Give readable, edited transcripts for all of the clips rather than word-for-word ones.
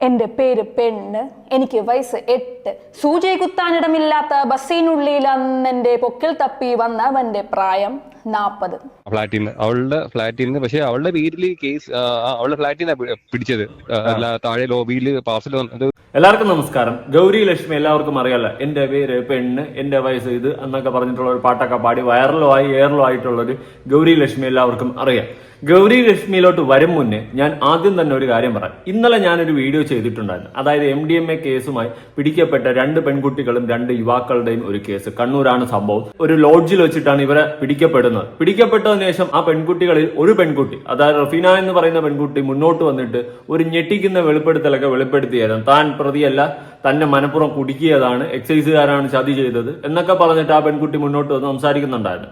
എൻ്റെ പേര് പെണ്ണ്, എനിക്ക് വയസ്സ് 8. സൂചി കുത്താനിടമില്ലാത്ത ബസ്സിനുള്ളിൽ അന്നെന്റെ പൊക്കിൽ തപ്പി വന്നവന്റെ പ്രായം 40. അവളുടെ ഫ്ലാറ്റിൽ നിന്ന് പക്ഷെ അവളുടെ വീട്ടിൽ കേസ് അവളുടെ ഫ്ലാറ്റിൽ നിന്നാണ് പിടിച്ചത്. താഴെ ലോബിയിൽ പാർസൽ വന്നത്. എല്ലാവർക്കും നമസ്കാരം. ഗൗരി ലക്ഷ്മി എല്ലാവർക്കും അറിയാലോ. എന്റെ പേര് പെണ്ണ്, എന്റെ വയസ്സ് ഇത് എന്നൊക്കെ പറഞ്ഞിട്ടുള്ള ഒരു പാട്ടൊക്കെ പാടി വൈറലും എയറിലും ആയിട്ടുള്ള ഒരു ഗൗരി ലക്ഷ്മി എല്ലാവർക്കും അറിയാം. ഗൗരി ലക്ഷ്മിയിലോട്ട് വരും മുന്നേ ഞാൻ ആദ്യം തന്നെ ഒരു കാര്യം പറയാം. ഇന്നലെ ഞാനൊരു വീഡിയോ ചെയ്തിട്ടുണ്ടായിരുന്നു. അതായത് MDMA കേസുമായി പിടിക്കപ്പെട്ട 2 പെൺകുട്ടികളും 2 യുവാക്കളുടെയും ഒരു കേസ്. കണ്ണൂരാണ് സംഭവം. ഒരു ലോഡ്ജിൽ വെച്ചിട്ടാണ് ഇവരെ പിടിക്കപ്പെടുന്നത്. പിടിക്കപ്പെട്ടതിന് ശേഷം ആ പെൺകുട്ടികളിൽ ഒരു പെൺകുട്ടി, അതായത് റഫീന എന്ന് പറയുന്ന പെൺകുട്ടി മുന്നോട്ട് വന്നിട്ട് ഒരു ഞെട്ടിക്കുന്ന വെളിപ്പെടുത്തലൊക്കെ വെളിപ്പെടുത്തിയായിരുന്നു. താൻ പ്രതിയല്ല, തന്നെ മനഃപൂർവ്വം കുടുക്കിയതാണ്, എക്സൈസുകാരാണ് ചതി ചെയ്തത് എന്നൊക്കെ പറഞ്ഞിട്ട് ആ പെൺകുട്ടി മുന്നോട്ട് വന്ന് സംസാരിക്കുന്നുണ്ടായിരുന്നു.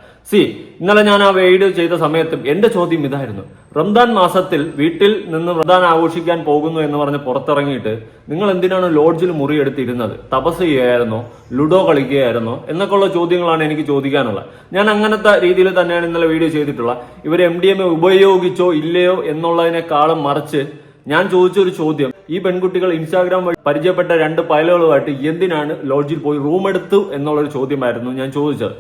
ഇന്നലെ ഞാൻ ആ വീഡിയോ ചെയ്ത സമയത്തും എന്റെ ചോദ്യം ഇതായിരുന്നു: റംദാൻ മാസത്തിൽ വീട്ടിൽ നിന്ന് റംദാൻ ആഘോഷിക്കാൻ പോകുന്നു എന്ന് പറഞ്ഞ് പുറത്തിറങ്ങിയിട്ട് നിങ്ങൾ എന്തിനാണ് ലോഡ്ജിൽ മുറിയെടുത്തിരുന്നത്? തപസ് ചെയ്യുകയായിരുന്നോ, ലുഡോ കളിക്കുകയായിരുന്നോ എന്നൊക്കെയുള്ള ചോദ്യങ്ങളാണ് എനിക്ക് ചോദിക്കാനുള്ളത്. ഞാൻ അങ്ങനത്തെ രീതിയിൽ തന്നെയാണ് ഇന്നലെ വീഡിയോ ചെയ്തിട്ടുള്ളത്. ഇവർ MDMA ഉപയോഗിച്ചോ ഇല്ലയോ എന്നുള്ളതിനേക്കാളും മറിച്ച് ഞാൻ ചോദിച്ചൊരു ചോദ്യം, ഈ പെൺകുട്ടികൾ ഇൻസ്റ്റാഗ്രാം വഴി പരിചയപ്പെട്ട 2 പയലുകളുമായിട്ട് എന്തിനാണ് ലോഡ്ജിൽ പോയി റൂം എടുത്തു എന്നുള്ളൊരു ചോദ്യമായിരുന്നു ഞാൻ ചോദിച്ചത്.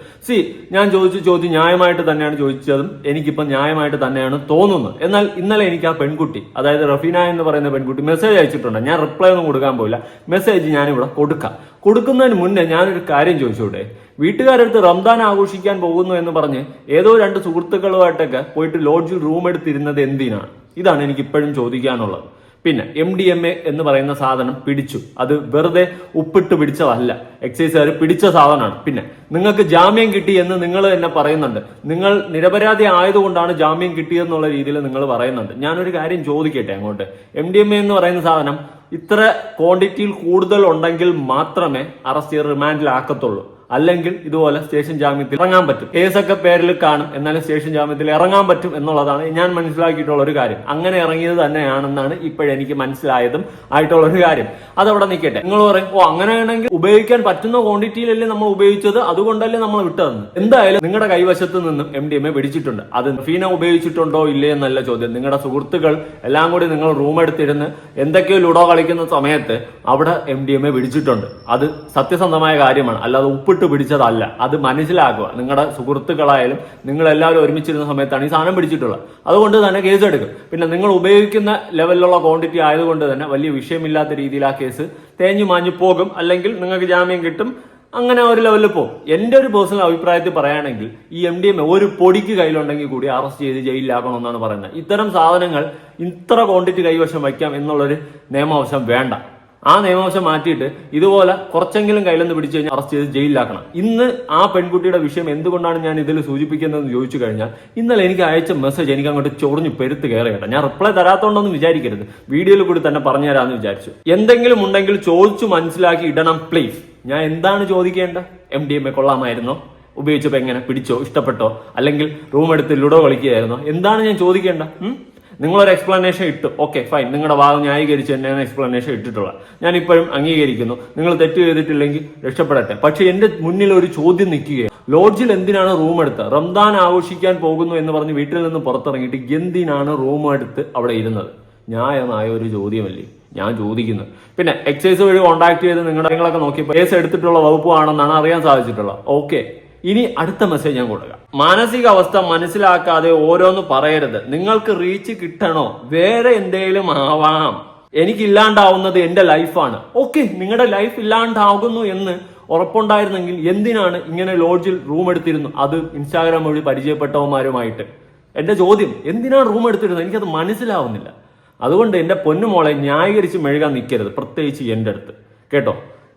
ഞാൻ ചോദിച്ച ചോദ്യം ന്യായമായിട്ട് തന്നെയാണ് ചോദിച്ചതും എനിക്കിപ്പം ന്യായമായിട്ട് തന്നെയാണ് തോന്നുന്നത്. എന്നാൽ ഇന്നലെ എനിക്ക് ആ പെൺകുട്ടി, അതായത് റഫീന എന്ന് പറയുന്ന പെൺകുട്ടി മെസ്സേജ് അയച്ചിട്ടുണ്ട്. ഞാൻ റിപ്ലൈ ഒന്നും കൊടുക്കാൻ പോയില്ല. മെസ്സേജ് ഞാനിവിടെ കൊടുക്കുന്നതിന് മുന്നേ ഞാനൊരു കാര്യം ചോദിച്ചോട്ടെ. വീട്ടുകാരടുത്ത് റംദാൻ ആഘോഷിക്കാൻ പോകുന്നു എന്ന് പറഞ്ഞ് ഏതോ 2 സുഹൃത്തുക്കളുമായിട്ടൊക്കെ പോയിട്ട് ലോഡ്ജിൽ റൂം എടുത്തിരുന്നത് എന്തിനാണ്? ഇതാണ് എനിക്ക് ഇപ്പോഴും ചോദിക്കാനുള്ളത്. പിന്നെ MDMA എന്ന് പറയുന്ന സാധനം പിടിച്ചു, അത് വെറുതെ ഉപ്പിട്ട് പിടിച്ചതല്ല, എക്സൈസുകാർ പിടിച്ച സാധനമാണ്. പിന്നെ നിങ്ങൾക്ക് ജാമ്യം കിട്ടി എന്ന് നിങ്ങൾ തന്നെ പറയുന്നുണ്ട്. നിങ്ങൾ നിരപരാധി ആയതുകൊണ്ടാണ് ജാമ്യം കിട്ടിയെന്നുള്ള രീതിയിൽ നിങ്ങൾ പറയുന്നുണ്ട്. ഞാനൊരു കാര്യം ചോദിക്കട്ടെ അങ്ങോട്ട്. MDMA എന്ന് പറയുന്ന സാധനം ഇത്ര ക്വാണ്ടിറ്റിയിൽ കൂടുതൽ ഉണ്ടെങ്കിൽ മാത്രമേ അറസ്റ്റ് ചെയ്ത് റിമാൻഡിലാക്കത്തുള്ളൂ. അല്ലെങ്കിൽ ഇതുപോലെ സ്റ്റേഷൻ ജാമ്യത്തിൽ ഇറങ്ങാൻ പറ്റും. കേസൊക്കെ പേരിൽ കാണും, എന്നാലും സ്റ്റേഷൻ ജാമ്യത്തിൽ ഇറങ്ങാൻ പറ്റും എന്നുള്ളതാണ് ഞാൻ മനസ്സിലാക്കിയിട്ടുള്ള ഒരു കാര്യം. അങ്ങനെ ഇറങ്ങിയത് തന്നെയാണെന്നാണ് ഇപ്പോഴെനിക്ക് മനസ്സിലായതും ആയിട്ടുള്ള ഒരു കാര്യം. അതവിടെ നിൽക്കട്ടെ. നിങ്ങൾ പറയും, അങ്ങനെയാണെങ്കിൽ ഉപയോഗിക്കാൻ പറ്റുന്ന ക്വാണ്ടിറ്റിയിലല്ലേ നമ്മൾ ഉപയോഗിച്ചത്, അതുകൊണ്ടല്ലേ നമ്മൾ വിട്ടതെന്ന്. എന്തായാലും നിങ്ങളുടെ കൈവശത്ത് നിന്നും MDMA പിടിച്ചിട്ടുണ്ട്. അത് ഫീന ഉപയോഗിച്ചിട്ടുണ്ടോ ഇല്ലേ എന്നല്ല ചോദ്യം. നിങ്ങളുടെ സുഹൃത്തുക്കൾ എല്ലാം കൂടി നിങ്ങൾ റൂം എടുത്തിരുന്ന് എന്തൊക്കെയോ ലുഡോ കളിക്കുന്ന സമയത്ത് അവിടെ MDMA പിടിച്ചിട്ടുണ്ട്. അത് സത്യസന്ധമായ കാര്യമാണ്, അല്ലാതെ ഉപ്പിട്ട് പിടിച്ചതല്ല. അത് മനസ്സിലാക്കുക. നിങ്ങളുടെ സുഹൃത്തുക്കളായാലും നിങ്ങൾ എല്ലാവരും ഒരുമിച്ചിരുന്ന സമയത്താണ് ഈ സാധനം പിടിച്ചിട്ടുള്ളത്. അതുകൊണ്ട് തന്നെ കേസ് എടുക്കും. പിന്നെ നിങ്ങൾ ഉപയോഗിക്കുന്ന ലെവലിലുള്ള ക്വാണ്ടിറ്റി ആയതുകൊണ്ട് തന്നെ വലിയ വിഷയമില്ലാത്ത രീതിയിൽ ആ കേസ് തേഞ്ഞു മാഞ്ഞു പോകും. അല്ലെങ്കിൽ നിങ്ങൾക്ക് ജാമ്യം കിട്ടും. അങ്ങനെ ഒരു ലെവലിൽ പോകും. എന്റെ ഒരു പേഴ്സണൽ അഭിപ്രായത്തിൽ പറയുകയാണെങ്കിൽ ഈ MDMA ഒരു പൊടിക്ക് കയ്യിലുണ്ടെങ്കിൽ കൂടി അറസ്റ്റ് ചെയ്ത് ജയിലിലാക്കണമെന്നാണ് പറയുന്നത്. ഇത്തരം സാധനങ്ങൾ ഇത്ര ക്വാണ്ടിറ്റി കൈവശം വയ്ക്കാം എന്നുള്ളൊരു നിയമവശം വേണ്ട. ആ നിയമവശം മാറ്റിയിട്ട് ഇതുപോലെ കുറച്ചെങ്കിലും കയ്യിലൊന്ന് പിടിച്ചു കഴിഞ്ഞാൽ അറസ്റ്റ് ചെയ്ത് ജയിലിലാക്കണം. ഇന്ന് ആ പെൺകുട്ടിയുടെ വിഷയം എന്തുകൊണ്ടാണ് ഞാൻ ഇതിൽ സൂചിപ്പിക്കുന്നതെന്ന് ചോദിച്ചു കഴിഞ്ഞാൽ, ഇന്നലെ എനിക്ക് അയച്ച മെസ്സേജ് എനിക്ക് അങ്ങോട്ട് ചൊറിഞ്ഞു പെരുത്ത് കയറി കേട്ടോ. ഞാൻ റിപ്ലൈ തരാത്തോണ്ടൊന്നും വിചാരിക്കരുത്, വീഡിയോയിൽ കൂടി തന്നെ പറഞ്ഞു തരാമെന്ന് വിചാരിച്ചു. എന്തെങ്കിലും ഉണ്ടെങ്കിൽ ചോദിച്ചു മനസ്സിലാക്കി ഇടണം പ്ലീസ്. ഞാൻ എന്താണ് ചോദിക്കേണ്ട? MDMA കൊള്ളാമായിരുന്നോ? ഉപയോഗിച്ചപ്പോൾ എങ്ങനെ? പിടിച്ചോ? ഇഷ്ടപ്പെട്ടോ? അല്ലെങ്കിൽ റൂം എടുത്ത് ലുഡോ കളിക്കുകയായിരുന്നോ? എന്താണ് ഞാൻ ചോദിക്കേണ്ട? നിങ്ങളൊരു എക്സ്പ്ലനേഷൻ ഇട്ടു, ഓക്കെ ഫൈൻ. നിങ്ങളുടെ ഭാഗം ന്യായീകരിച്ച് തന്നെയാണ് എക്സ്പ്ലനേഷൻ ഇട്ടിട്ടുള്ളത്. ഞാൻ ഇപ്പോഴും അംഗീകരിക്കുന്നു. നിങ്ങൾ തെറ്റ് ചെയ്തിട്ടില്ലെങ്കിൽ രക്ഷപ്പെടട്ടെ. പക്ഷെ എന്റെ മുന്നിൽ ഒരു ചോദ്യം നിൽക്കുകയാണ്. ലോഡ്ജിൽ എന്തിനാണ് റൂം എടുത്തത്? റംദാൻ ആഘോഷിക്കാൻ പോകുന്നു എന്ന് പറഞ്ഞ് വീട്ടിൽ നിന്ന് പുറത്തിറങ്ങിയിട്ട് എന്തിനാണ് റൂം എടുത്ത് അവിടെ ഇരുന്നത്? ന്യായമായ ഒരു ചോദ്യമല്ലേ ഞാൻ ചോദിക്കുന്നത്. പിന്നെ എക്സൈസ് വഴി കോൺടാക്ട് ചെയ്ത് നിങ്ങളുടെ കാര്യങ്ങളൊക്കെ നോക്കിയപ്പോൾ കേസ് എടുത്തിട്ടുള്ള വകുപ്പ് ആണെന്നാണ് അറിയാൻ സാധിച്ചിട്ടുള്ളത്. ഓക്കെ, ഇനി അടുത്ത മെസ്സേജ് ഞാൻ കൊടുക്കാം. മാനസികാവസ്ഥ മനസ്സിലാക്കാതെ ഓരോന്ന് പറയരുത്. നിങ്ങൾക്ക് റീച്ച് കിട്ടണോ? വേറെ എന്തെങ്കിലും ആവാം. എനിക്ക് ഇല്ലാണ്ടാവുന്നത് എന്റെ ലൈഫാണ്. ഓക്കെ, നിങ്ങളുടെ ലൈഫ് ഇല്ലാണ്ടാകുന്നു എന്ന് ഉറപ്പുണ്ടായിരുന്നെങ്കിൽ എന്തിനാണ് ഇങ്ങനെ ലോഡ്ജിൽ റൂം എടുത്തിരുന്നു? അത് ഇൻസ്റ്റാഗ്രാം വഴി പരിചയപ്പെട്ടവന്മാരുമായിട്ട്. എന്റെ ചോദ്യം, എന്തിനാണ് റൂം എടുത്തിരുന്നത്? എനിക്കത് മനസ്സിലാവുന്നില്ല. അതുകൊണ്ട് എന്റെ പൊന്നുമോളെ ന്യായീകരിച്ച് മെഴുകാൻ നിൽക്കരുത്, പ്രത്യേകിച്ച് എന്റെ അടുത്ത് കേട്ടോ.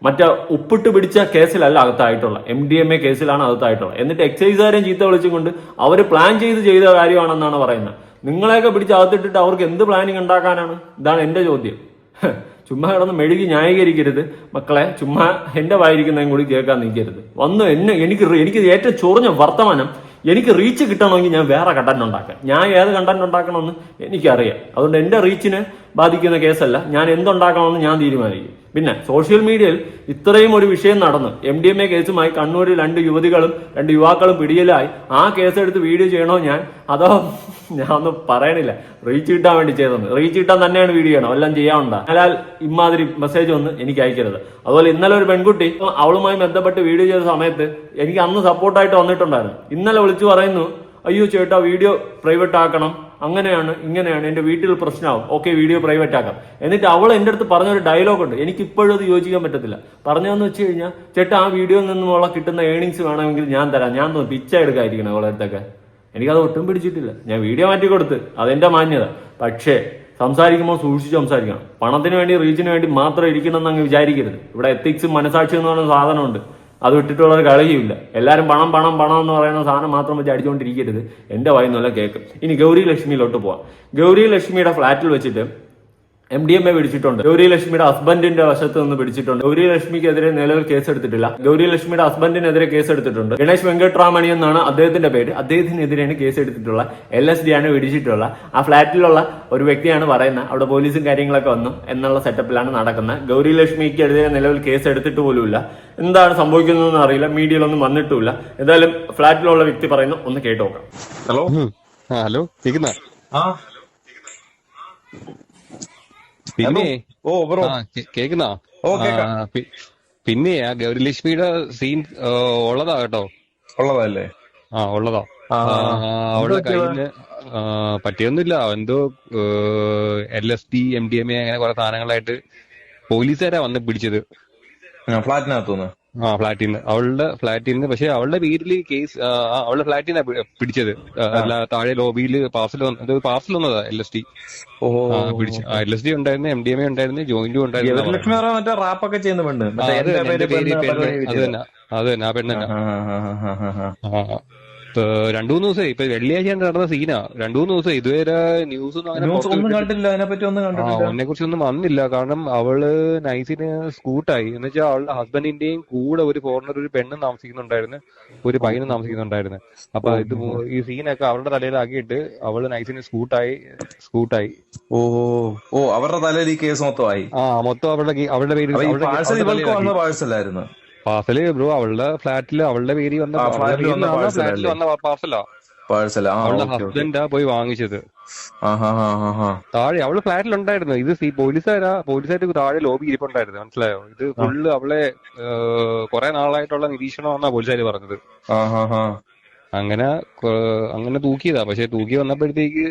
മറ്റേ ഉപ്പിട്ട് പിടിച്ച കേസിലല്ല അകത്തായിട്ടുള്ള, MDMA കേസിലാണ് അകത്തായിട്ടുള്ളത്. എന്നിട്ട് എക്സൈസുകാരെയും ചീത്ത വിളിച്ചുകൊണ്ട് അവർ പ്ലാൻ ചെയ്ത കാര്യമാണെന്നാണ് പറയുന്നത്. നിങ്ങളെയൊക്കെ പിടിച്ച് അകത്തിട്ടിട്ട് അവർക്ക് എന്ത് പ്ലാനിങ് ഉണ്ടാക്കാനാണ്? ഇതാണ് എന്റെ ചോദ്യം. ചുമ്മാ കിടന്ന് മെഴുകി ന്യായീകരിക്കരുത് മക്കളെ. ചുമ്മാ എന്റെ വായിരിക്കുന്നതും കൂടി കേൾക്കാൻ നിൽക്കരുത്. എനിക്ക് ഏറ്റവും ചൊറിഞ്ഞ വർത്തമാനം, എനിക്ക് റീച്ച് കിട്ടണമെങ്കിൽ ഞാൻ വേറെ കണ്ടന്റ് ഉണ്ടാക്കാം. ഞാൻ ഏത് കണ്ടന്റ് ഉണ്ടാക്കണമെന്ന് എനിക്കറിയാം. അതുകൊണ്ട് എന്റെ റീച്ചിനെ ബാധിക്കുന്ന കേസല്ല. ഞാൻ എന്തുണ്ടാക്കണമെന്ന് ഞാൻ തീരുമാനിക്കും. പിന്നെ സോഷ്യൽ മീഡിയയിൽ ഇത്രയും ഒരു വിഷയം നടന്നു, MDMA കേസുമായി കണ്ണൂരിൽ 2 യുവാക്കളും പിടിയിലായി. ആ കേസെടുത്ത് വീഡിയോ ചെയ്യണോ അതോ ഞാൻ ഒന്നും പറയണില്ല, റീച്ച് കിട്ടാൻ വേണ്ടി ചെയ്തത്. റീച്ച് കിട്ടാൻ തന്നെയാണ് വീഡിയോ ചെയ്യണം, എല്ലാം ചെയ്യാനുണ്ടാ. എന്നാൽ ഇമാതിരി മെസ്സേജ് ഒന്നും എനിക്ക് അയക്കരുത്. അതുപോലെ ഇന്നലെ ഒരു പെൺകുട്ടി അവളുമായി ബന്ധപ്പെട്ട് വീഡിയോ ചെയ്ത സമയത്ത് എനിക്ക് അന്ന് സപ്പോർട്ടായിട്ട് വന്നിട്ടുണ്ടായിരുന്നു. ഇന്നലെ വിളിച്ചു പറയുന്നു, അയ്യോ ചേട്ടാ വീഡിയോ പ്രൈവറ്റ് ആക്കണം, അങ്ങനെയാണ് ഇങ്ങനെയാണ്, എന്റെ വീട്ടിൽ പ്രശ്നമാവും, ഓക്കെ വീഡിയോ പ്രൈവറ്റ് ആക്കാം. എന്നിട്ട് അവൾ എൻ്റെ അടുത്ത് പറഞ്ഞൊരു ഡയലോഗ് ഉണ്ട്, എനിക്ക് ഇപ്പോഴും അത് യോജിക്കാൻ പറ്റത്തില്ല. പറഞ്ഞതെന്ന് വെച്ച് കഴിഞ്ഞാൽ, ചേട്ടാ ആ വീഡിയോയിൽ നിന്നുമുള്ള കിട്ടുന്ന ഏണിങ്സ് വേണമെങ്കിൽ ഞാൻ തരാം, ഞാൻ പിച്ച എടുക്കാതിരിക്കണം അവളെ അടുത്തൊക്കെ. എനിക്കത് ഒട്ടും പിടിച്ചിട്ടില്ല, ഞാൻ വീഡിയോ മാറ്റി കൊടുത്ത്, അതെന്റെ മാന്യത. പക്ഷേ സംസാരിക്കുമ്പോൾ സൂക്ഷിച്ച് സംസാരിക്കണം. പണത്തിന് വേണ്ടി റീച്ചിന് വേണ്ടി മാത്രം ഇരിക്കണമെന്ന് അങ്ങ് വിചാരിക്കരുത്. ഇവിടെ എത്തിക്സും മനസാക്ഷിയും എന്ന് പറയുന്ന സാധനമുണ്ട്, അത് വിട്ടിട്ടുള്ളൊരു കളിയുമില്ല. എല്ലാവരും പണം പണം പണം എന്ന് പറയുന്ന സാധനം മാത്രം വെച്ച് അടിച്ചുകൊണ്ടിരിക്കരുത്. എന്റെ വായിന്നല്ല കേൾക്കും. ഇനി ഗൗരി ലക്ഷ്മിയിലോട്ട് പോവാം. ഗൗരി ലക്ഷ്മിയുടെ ഫ്ളാറ്റിൽ വെച്ചിട്ട് MDMA പിടിച്ചിട്ടുണ്ട്. ഗൗരി ലക്ഷ്മിയുടെ ഹസ്ബൻഡിന്റെ വശത്ത് നിന്ന് പിടിച്ചിട്ടുണ്ട്. ഗൗരി ലക്ഷ്മിക്കെതിരെ നിലവിൽ കേസെടുത്തിട്ടില്ല. ഗൗരി ലക്ഷ്മിയുടെ ഹസ്ബൻഡിനെതിരെ കേസെടുത്തിട്ടുണ്ട്. ഗണേഷ് വെങ്കട്രാമണി എന്നാണ് അദ്ദേഹത്തിന്റെ പേര്. അദ്ദേഹത്തിനെതിരെയാണ് കേസെടുത്തിട്ടുള്ള. LSD ആണ് പിടിച്ചിട്ടുള്ള. ആ ഫ്ളാറ്റിലുള്ള ഒരു വ്യക്തിയാണ് പറയുന്നത്, അവിടെ പോലീസും കാര്യങ്ങളൊക്കെ വന്നു എന്നുള്ള സെറ്റപ്പിലാണ് നടക്കുന്നത്. ഗൗരി ലക്ഷ്മിക്കെതിരെ നിലവിൽ കേസ് എടുത്തിട്ട് പോലുമില്ല. എന്താണ് സംഭവിക്കുന്നതെന്ന് അറിയില്ല, മീഡിയയിലൊന്നും വന്നിട്ടുമില്ല. എന്തായാലും ഫ്ളാറ്റിലുള്ള വ്യക്തി പറയുന്നു, ഒന്ന് കേട്ടു നോക്കാം. ഹലോ ഹലോ കേക്കുന്ന ആ പിന്നെ ഓ ബ്രോ കേക്കുന്ന ഓ കേക്കാം പിന്നെ ആ ഗൗരിലക്ഷ്മിയുടെ സീൻ ഉള്ളതാ കേട്ടോ, ഉള്ളതല്ലേ? ഉള്ളതാ. അവളുടെ കയ്യിന്ന് പറ്റിയൊന്നുമില്ല, എന്തോ LSD MDMA അങ്ങനെ കുറെ സാധനങ്ങളായിട്ട് പോലീസുകാരാ വന്ന് പിടിച്ചത് ഫ്ലാറ്റിനകത്തുനിന്ന്. ഫ്ലാറ്റിൽ നിന്ന്, അവളുടെ ഫ്ലാറ്റിൽ നിന്ന്. പക്ഷെ അവളുടെ പേരിൽ കേസ് അവളുടെ ഫ്ലാറ്റിൽ നിന്നാ പിടിച്ചത്. താഴെ ലോബിയിൽ പാർസൽ വന്നതാ LSD. പിടിച്ചു. LSD ഉണ്ടായിരുന്നു, MDMA ഉണ്ടായിരുന്നു, ജോയിന്റും ഉണ്ടായിരുന്നു. ലക്ഷ്മി മറ്റേ റാപ്പൊക്കെ ചെയ്യുന്ന പെണ്ണ്, അത് തന്നെ ആ പെണ്ണ് തന്നെ. 2-3 ദിവസമായി, ഇപ്പൊ വെള്ളിയാഴ്ച നടന്ന സീനാ. 2-3 ദിവസം ഇതുവരെ ന്യൂസ് ഒന്നും കണ്ടില്ല, അതിനെപ്പറ്റി ഒന്നും കണ്ടില്ല. അതിനെ കുറിച്ചൊന്നും വന്നില്ല. കാരണം അവള് നൈസിന് സ്കൂട്ടായി എന്ന് വെച്ചാൽ അവളുടെ ഹസ്ബൻഡിന്റെയും കൂടെ ഒരു ഫോറിനർ ഒരു പെണ്ണും താമസിക്കുന്നുണ്ടായിരുന്നു, ഒരു പയ്യനും താമസിക്കുന്നുണ്ടായിരുന്നു. അപ്പൊ ഇത് ഈ സീനൊക്കെ അവളുടെ തലയിലാക്കിയിട്ട് അവള് നൈസിന് സ്കൂട്ടായി. ഓ അവരുടെ തലയിൽ ഈ കേസ് മൊത്തമായി. മൊത്തം അവളുടെ പേര് പാഴ്സലായിരുന്നു. പാർസല് ബ്രോ, അവളുടെ ഫ്ലാറ്റില് അവളുടെ പേര് വന്ന പാർസലാ. അവളുടെ ഹസ്ബൻഡാ പോയി വാങ്ങിച്ചത്. താഴെ അവള് ഫ്ലാറ്റിലുണ്ടായിരുന്നു. ഇത് പോലീസുകാർക്ക് താഴെ ലോബി ഇരിപ്പുണ്ടായിരുന്നു, മനസ്സിലായോ? ഇത് ഫുള്ള് അവളെ കുറെ നാളായിട്ടുള്ള നിരീക്ഷണം എന്നാ പോലീസുകാർ പറഞ്ഞത്. അങ്ങനെ തൂക്കിയതാ. പക്ഷെ തൂക്കി വന്നപ്പോഴത്തേക്ക്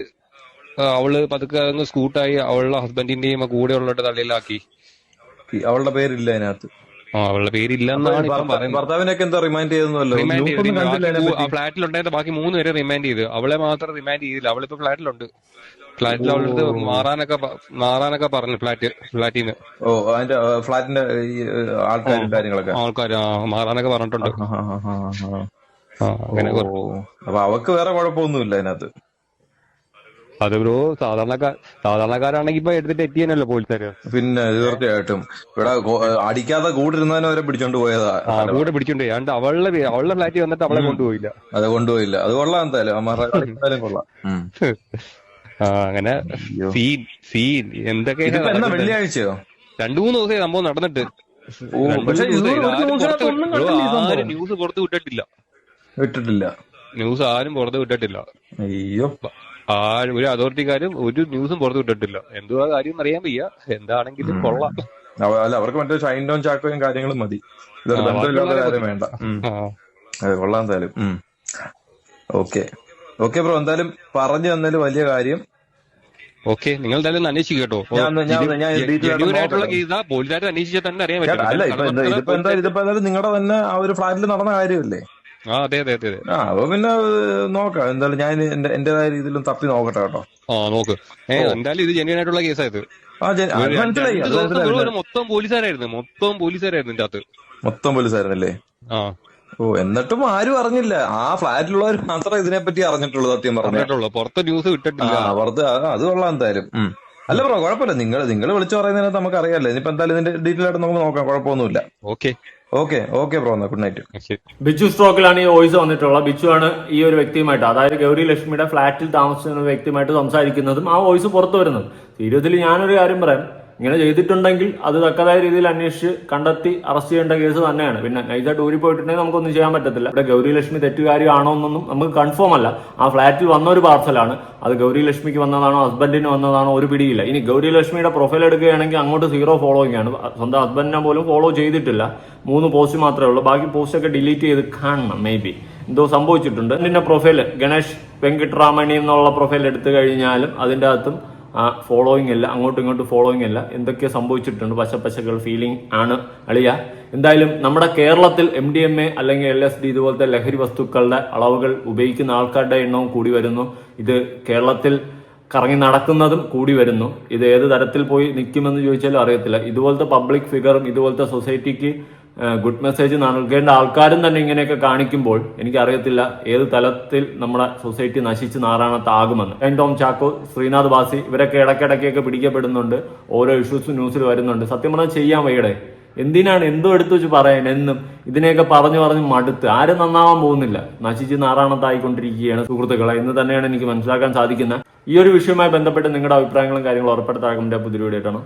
അവള് പതുക്കെ അങ്ങ് സ്കൂട്ടായി അവളുടെ ഹസ്ബൻഡിന്റെയും കൂടെ ഉള്ളവരുടെ തലയിലാക്കി. അവളുടെ പേരില്ല അതിനകത്ത്. അവളുടെ പേരില്ലെന്നാണ് ഇപ്പം പറയുന്നത്. ഭർത്താവിനൊക്കെ എന്താ റിമൈൻഡ് ചെയ്തെന്നല്ലോ. ആ ഫ്ലാറ്റിലുണ്ടായിരുന്ന ബാക്കി 3 പേരെ റിമൈൻഡ് ചെയ്ത്, അവളെ മാത്രം റിമൈൻഡ് ചെയ്തില്ല. അവളിപ്പോ ഫ്ലാറ്റിലുണ്ട്. ഫ്ലാറ്റിൽ അവളുടെ മാറാനൊക്കെ പറഞ്ഞു ഫ്ലാറ്റിന്ന്. ഓ അതിന്റെ ഫ്ലാറ്റിന്റെ ആൾക്കാർ മാറാനൊക്കെ പറഞ്ഞിട്ടുണ്ട്. അങ്ങനെ. അപ്പൊ അവക്ക് വേറെ കുഴപ്പമൊന്നുമില്ല അതിനകത്ത്. അത് ബ്രോ സാധാരണക്കാരാണെങ്കിൽ ഇപ്പൊ എടുത്തിട്ട് എത്തിയാനല്ലോ പോലീസുകാര്. പിന്നെ തീർച്ചയായിട്ടും ഇവിടെ അടിക്കാതെ കൂടിരുന്നതിനെ വരെ പിടിച്ചോണ്ട് പോയതാ. കൂടെ പിടിച്ചോണ്ട് പോയി. അതുകൊണ്ട് അവളുടെ ഫ്ലാറ്റിൽ വന്നിട്ട് അവളെ കൊണ്ടുപോയില്ല. അത് കൊള്ളാം. എന്തായാലും കൊള്ളാം. അങ്ങനെ സീൻ എന്തൊക്കെയാണ്. വെള്ളിയാഴ്ചയോ 2-3 ദിവസമായി സംഭവം നടന്നിട്ട്. ന്യൂസ് പുറത്ത് വിട്ടിട്ടില്ല. ന്യൂസ് ആരും പുറത്ത് വിട്ടിട്ടില്ല. അയ്യോ, ഒരു അതോറിറ്റിക്കാരും ഒരു ന്യൂസും പുറത്ത് വിട്ടിട്ടില്ല. എന്തുവാ കാര്യം അറിയാൻ വയ്യ. എന്താണെങ്കിലും കൊള്ളാം. അല്ല അവർക്ക് മറ്റേ ഷൈൻഡോൺ ചാക്കോയും കാര്യങ്ങളും മതി. ഇതൊരു ബന്ധമില്ലാത്ത കാര്യം വേണ്ട. അതെ കൊള്ളാം എന്തായാലും. ഓക്കെ ബ്രോ, എന്തായാലും പറഞ്ഞു തന്നാലും വലിയ കാര്യം. ഓക്കെ, നിങ്ങൾ എന്തായാലും അന്വേഷിക്കും കേട്ടോ. കേസാ പോലീസുകാർ അന്വേഷിച്ചാൽ തന്നെ അറിയാൻ പറ്റും. അല്ല ഇതിപ്പോ എന്തായാലും നിങ്ങളുടെ തന്നെ ആ ഒരു ഫ്ലാറ്റിൽ നടന്ന കാര്യമല്ലേ? അതെ. അപ്പൊ പിന്നെ നോക്കാം. എന്തായാലും ഞാൻ എന്റേതായ രീതിയിലും തപ്പി നോക്കട്ടെ കേട്ടോ. നോക്ക്. എന്തായാലും ഇത് ജെന്യൂൻ ആയിട്ടുള്ള കേസായത്. മൊത്തം പോലീസുകാരായിരുന്നു ഇതിന്റെ അകത്ത്. മൊത്തം പോലീസുകാരനല്ലേ? എന്നിട്ടും ആരും അറിഞ്ഞില്ല. ആ ഫ്ലാറ്റിലുള്ളവർ മാത്രമേ ഇതിനെപ്പറ്റി അറിഞ്ഞിട്ടുള്ളൂ. സത്യം പറഞ്ഞിട്ടുള്ളൂ. പുറത്ത് ന്യൂസ് വിട്ടിട്ടില്ല. അത് കൊള്ളാം എന്തായാലും. അല്ല ബ്രോ, കുഴപ്പമില്ല. നിങ്ങൾ വിളിച്ചു പറയുന്നതിനകത്ത് നമുക്ക് അറിയാമല്ലോ. ഇനിയിപ്പോ എന്തായാലും ഇതിന്റെ ഡീറ്റെയിൽ ആയിട്ട് നമുക്ക് നോക്കാം. കുഴപ്പമൊന്നുമില്ല. ഓക്കെ ബ്രോ, എന്നാ ഗുഡ് നൈറ്റ്. ബിച്ചു സ്ട്രോക്കിലാണ് ഈ വോയിസ് വന്നിട്ടുള്ളത്. ബിച്ചു ആണ് ഈ ഒരു വ്യക്തിയുമായിട്ട്, അതായത് ഗൗരി ലക്ഷ്മിയുടെ ഫ്ളാറ്റിൽ താമസിക്കുന്ന വ്യക്തിയുമായിട്ട് സംസാരിക്കുന്നതും ആ വോയിസ് പുറത്തു വരുന്നത്. സീരിയസ്ലി ഞാനൊരു കാര്യം പറയാം, ഇങ്ങനെ ചെയ്തിട്ടുണ്ടെങ്കിൽ അത് തക്കതായ രീതിയിൽ അന്വേഷിച്ച് കണ്ടെത്തി അറസ്റ്റ് ചെയ്യേണ്ട കേസ് തന്നെയാണ്. പിന്നെ നൈസായിട്ട് ഊരിപ്പോയിട്ടുണ്ടെങ്കിൽ നമുക്കൊന്നും ചെയ്യാൻ പറ്റത്തില്ല. ഇവിടെ ഗൗരി ലക്ഷ്മി തെറ്റുകാരിയാണോ എന്നൊന്നും നമുക്ക് കൺഫേം അല്ല. ആ ഫ്ലാറ്റിൽ വന്ന ഒരു പാർസലാണ്, അത് ഗൗരി ലക്ഷ്മിക്ക് വന്നതാണോ ഹസ്ബൻഡിന് വന്നതാണോ ഒരു പിടിയില്ല. ഇനി ഗൗരി ലക്ഷ്മിയുടെ പ്രൊഫൈൽ എടുക്കുകയാണെങ്കിൽ അങ്ങോട്ട് 0 ഫോളോയിങ് ആണ്. സ്വന്തം ഹസ്ബൻഡിനെ പോലും ഫോളോ ചെയ്തിട്ടില്ല. 3 പോസ്റ്റ് മാത്രമേ ഉള്ളൂ. ബാക്കി പോസ്റ്റ് ഒക്കെ ഡിലീറ്റ് ചെയ്ത് കാണണം. മേ ബി എന്തോ സംഭവിച്ചിട്ടുണ്ട്. പിന്നെ പ്രൊഫൈൽ ഗണേഷ് വെങ്കിട്ടറാമണി എന്നുള്ള പ്രൊഫൈൽ എടുത്തു കഴിഞ്ഞാലും അതിൻ്റെ അകത്തും ഫോളോയിങ് ഇല്ല, അങ്ങോട്ടും ഇങ്ങോട്ടും ഫോളോയിങ് ഇല്ല. എന്തൊക്കെ സംഭവിച്ചിട്ടുണ്ട്, പശപ്പശകൾ ഫീലിംഗ് ആണ് അളിയ. എന്തായാലും നമ്മുടെ കേരളത്തിൽ MDMA അല്ലെങ്കിൽ LSD ഇതുപോലത്തെ ലഹരി വസ്തുക്കളുടെ അളവുകൾ ഉപയോഗിക്കുന്ന ആൾക്കാരുടെ എണ്ണവും കൂടി വരുന്നു. ഇത് കേരളത്തിൽ കറങ്ങി നടക്കുന്നതും കൂടി വരുന്നു. ഇത് ഏത് തരത്തിൽ പോയി നിൽക്കുമെന്ന് ചോദിച്ചാലും അറിയത്തില്ല. ഇതുപോലത്തെ പബ്ലിക് ഫിഗറും ഇതുപോലത്തെ സൊസൈറ്റിക്ക് ഗുഡ് മെസ്സേജ് നൽകേണ്ട ആൾക്കാരും തന്നെ ഇങ്ങനെയൊക്കെ കാണിക്കുമ്പോൾ എനിക്കറിയത്തില്ല ഏത് തലത്തിൽ നമ്മുടെ സൊസൈറ്റി നശിച്ച് നാറാണത്താകുമെന്ന്. ടോം ചാക്കോ, ശ്രീനാഥ് ബാസി ഇവരൊക്കെ ഇടയ്ക്കിടയ്ക്കൊക്കെ പിടിക്കപ്പെടുന്നുണ്ട്. ഓരോ ഇഷ്യൂസ് ന്യൂസിൽ വരുന്നുണ്ട്. സത്യം പറഞ്ഞാൽ ചെയ്യാൻ വയ്യടെ. എന്തിനാണ് എന്തോ എടുത്തു വെച്ച് പറയാൻ? എന്നും ഇതിനെയൊക്കെ പറഞ്ഞു മടുത്ത്. ആരും നന്നാവാൻ പോകുന്നില്ല. നശിച്ച് നാറാണത്തായിക്കൊണ്ടിരിക്കുകയാണ് സുഹൃത്തുക്കളെ എന്ന് തന്നെയാണ് എനിക്ക് മനസ്സിലാക്കാൻ സാധിക്കുന്നത്. ഈ ഒരു വിഷയവുമായി ബന്ധപ്പെട്ട് നിങ്ങളുടെ അഭിപ്രായങ്ങളും കാര്യങ്ങളും ഉറപ്പെടുത്താൻ പുതിയ വീഡിയോ ആയിട്ടാണ്.